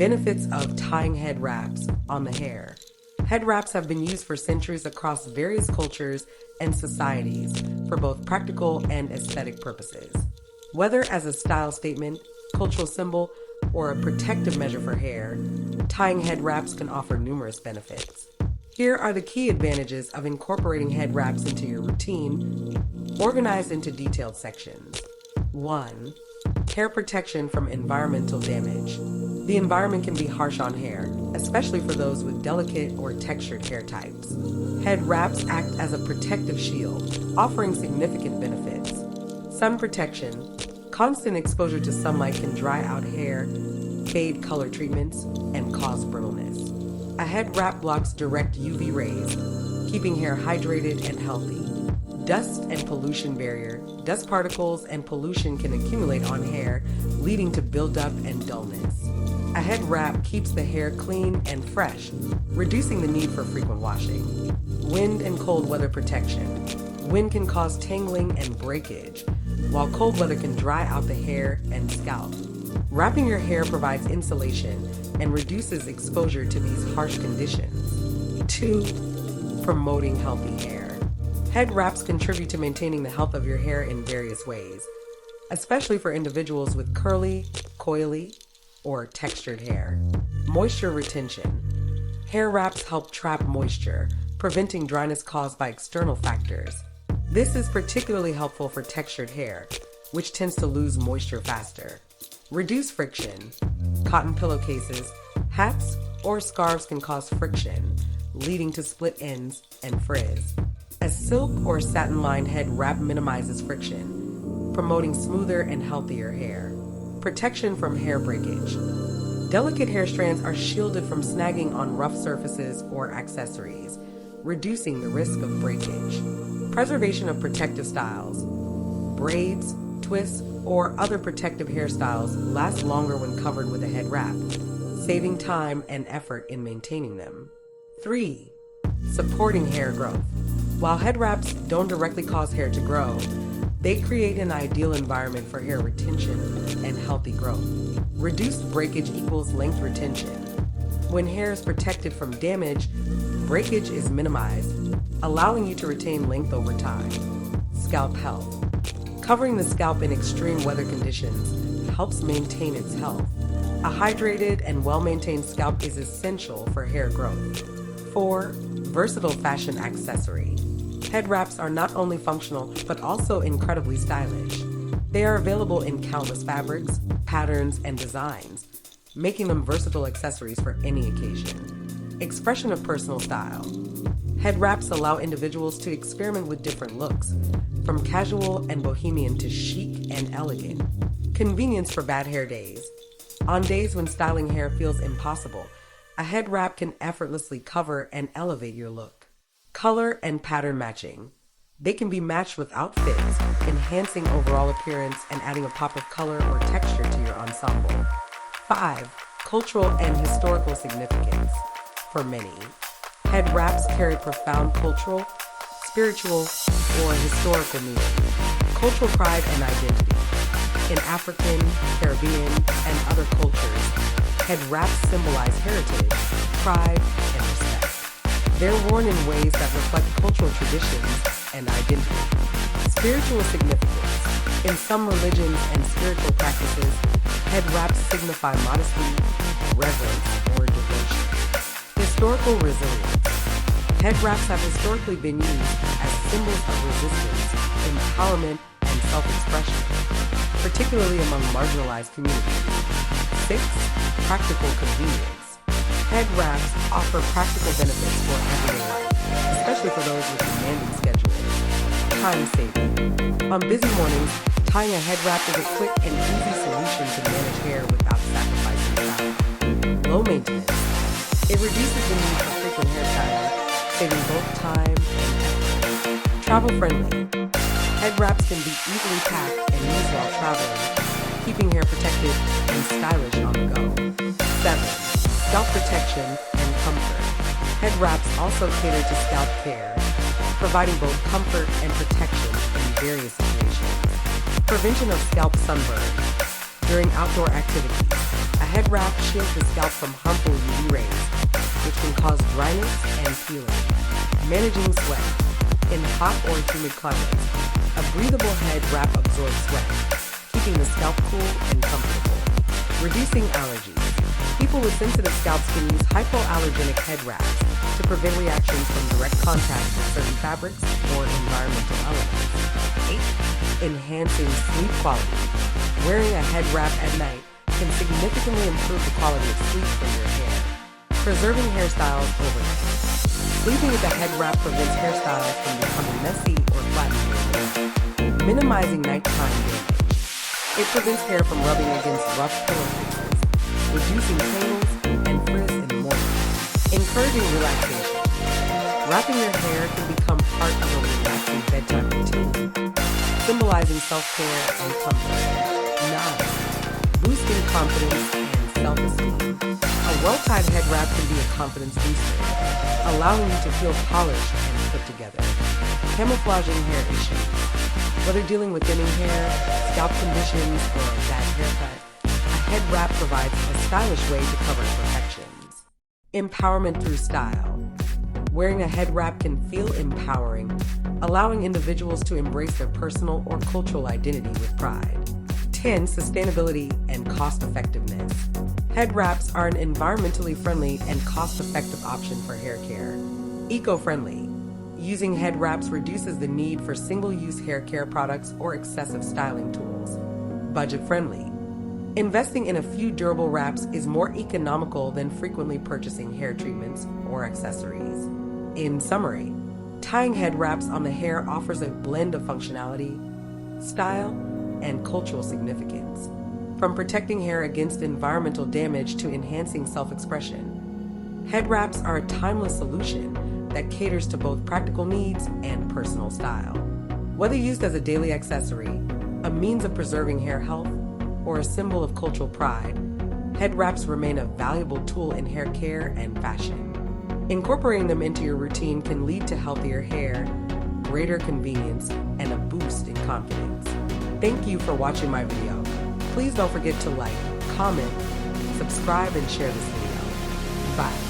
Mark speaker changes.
Speaker 1: Benefits of tying head wraps on the hair. Head wraps have been used for centuries across various cultures and societies for both practical and aesthetic purposes. Whether as a style statement, cultural symbol, or a protective measure for hair, tying head wraps can offer numerous benefits. Here are the key advantages of incorporating head wraps into your routine, organized into detailed sections. 1. Hair protection from environmental damage. The environment can be harsh on hair, especially for those with delicate or textured hair types. Head wraps act as a protective shield, offering significant benefits. Sun protection. Constant exposure to sunlight can dry out hair, fade color treatments, and cause brittleness. A head wrap blocks direct UV rays, keeping hair hydrated and healthy. Dust and pollution barrier. Dust particles and pollution can accumulate on hair, leading to buildup and dullness. A head wrap keeps the hair clean and fresh, reducing the need for frequent washing. Wind and cold weather protection. Wind can cause tangling and breakage, while cold weather can dry out the hair and scalp. Wrapping your hair provides insulation and reduces exposure to these harsh conditions. 2. Promoting healthy hair. Head wraps contribute to maintaining the health of your hair in various ways, especially for individuals with curly, coily, or textured hair. Moisture retention. Hair wraps help trap moisture, preventing dryness caused by external factors. This is particularly helpful for textured hair, which tends to lose moisture faster. Reduce friction. Cotton pillowcases, hats, or scarves can cause friction, leading to split ends and frizz. A silk or satin-lined head wrap minimizes friction, promoting smoother and healthier hair. Protection from hair breakage. Delicate hair strands are shielded from snagging on rough surfaces or accessories, reducing the risk of breakage. Preservation of protective styles. Braids, twists, or other protective hairstyles last longer when covered with a head wrap, saving time and effort in maintaining them. 3. Supporting hair growth. While head wraps don't directly cause hair to grow, they create an ideal environment for hair retention and healthy growth. Reduced breakage equals length retention. When hair is protected from damage, breakage is minimized, allowing you to retain length over time. Scalp health. Covering the scalp in extreme weather conditions helps maintain its health. A hydrated and well-maintained scalp is essential for hair growth. 4. Versatile fashion accessory. Head wraps are not only functional, but also incredibly stylish. They are available in countless fabrics, patterns, and designs, making them versatile accessories for any occasion. Expression of personal style. Head wraps allow individuals to experiment with different looks, from casual and bohemian to chic and elegant. Convenience for bad hair days. On days when styling hair feels impossible, a head wrap can effortlessly cover and elevate your look. Color and pattern matching. They can be matched with outfits, enhancing overall appearance and adding a pop of color or texture to your ensemble. 5. Cultural and historical significance. For many, head wraps carry profound cultural, spiritual, or historical meaning. Cultural pride and identity. In African, Caribbean, and other cultures, head wraps symbolize heritage, pride, and respect. They're worn in ways that reflect cultural traditions and identity. Spiritual significance. In some religions and spiritual practices, head wraps signify modesty, reverence, or devotion. Historical resilience. Head wraps have historically been used as symbols of resistance, empowerment, and self-expression, particularly among marginalized communities. 6. Practical convenience. Head wraps offer practical benefits for everyday life, especially for those with demanding schedules. Time saving. On busy mornings, tying a head wrap is a quick and easy solution to manage hair without sacrificing style. Low maintenance. It reduces the need for frequent hairstyling, saving both time and effort. Travel friendly. Head wraps can be easily packed and used while traveling, keeping hair protected and stylish on the go. 7. Scalp protection and comfort. Head wraps also cater to scalp care, providing both comfort and protection in various situations. Prevention of scalp sunburn. During outdoor activities, a head wrap shields the scalp from harmful UV rays, which can cause dryness and peeling. Managing sweat. In hot or humid climates, a breathable head wrap absorbs sweat, keeping the scalp cool and comfortable. Reducing allergies. People with sensitive scalps can use hypoallergenic head wraps to prevent reactions from direct contact with certain fabrics or environmental elements. 8. Enhancing sleep quality. Wearing a head wrap at night can significantly improve the quality of sleep for your hair. Preserving hairstyles overnight. Sleeping with a head wrap prevents hairstyles from becoming messy or flat. Minimizing nighttime damage. It prevents hair from rubbing against rough pillow faces, reducing tangles and frizz in the morning. Encouraging relaxation. Wrapping your hair can become part of a relaxing bedtime routine, symbolizing self-care and comfort. 9. Boosting confidence and self-esteem. A well-tied head wrap can be a confidence booster, allowing you to feel polished and put together. Camouflaging hair issues. Whether dealing with thinning hair, scalp conditions, or a bad haircut, a head wrap provides a stylish way to cover imperfections. Empowerment through style. Wearing a head wrap can feel empowering, allowing individuals to embrace their personal or cultural identity with pride. 10. Sustainability and cost-effectiveness. Head wraps are an environmentally friendly and cost-effective option for hair care. Eco-friendly. Using head wraps reduces the need for single-use hair care products or excessive styling tools. Budget-friendly. Investing in a few durable wraps is more economical than frequently purchasing hair treatments or accessories. In summary, tying head wraps on the hair offers a blend of functionality, style, and cultural significance. From protecting hair against environmental damage to enhancing self-expression, head wraps are a timeless solution that caters to both practical needs and personal style. Whether used as a daily accessory, a means of preserving hair health, or a symbol of cultural pride, head wraps remain a valuable tool in hair care and fashion. Incorporating them into your routine can lead to healthier hair, greater convenience, and a boost in confidence. Thank you for watching my video. Please don't forget to like, comment, subscribe, and share this video. Bye.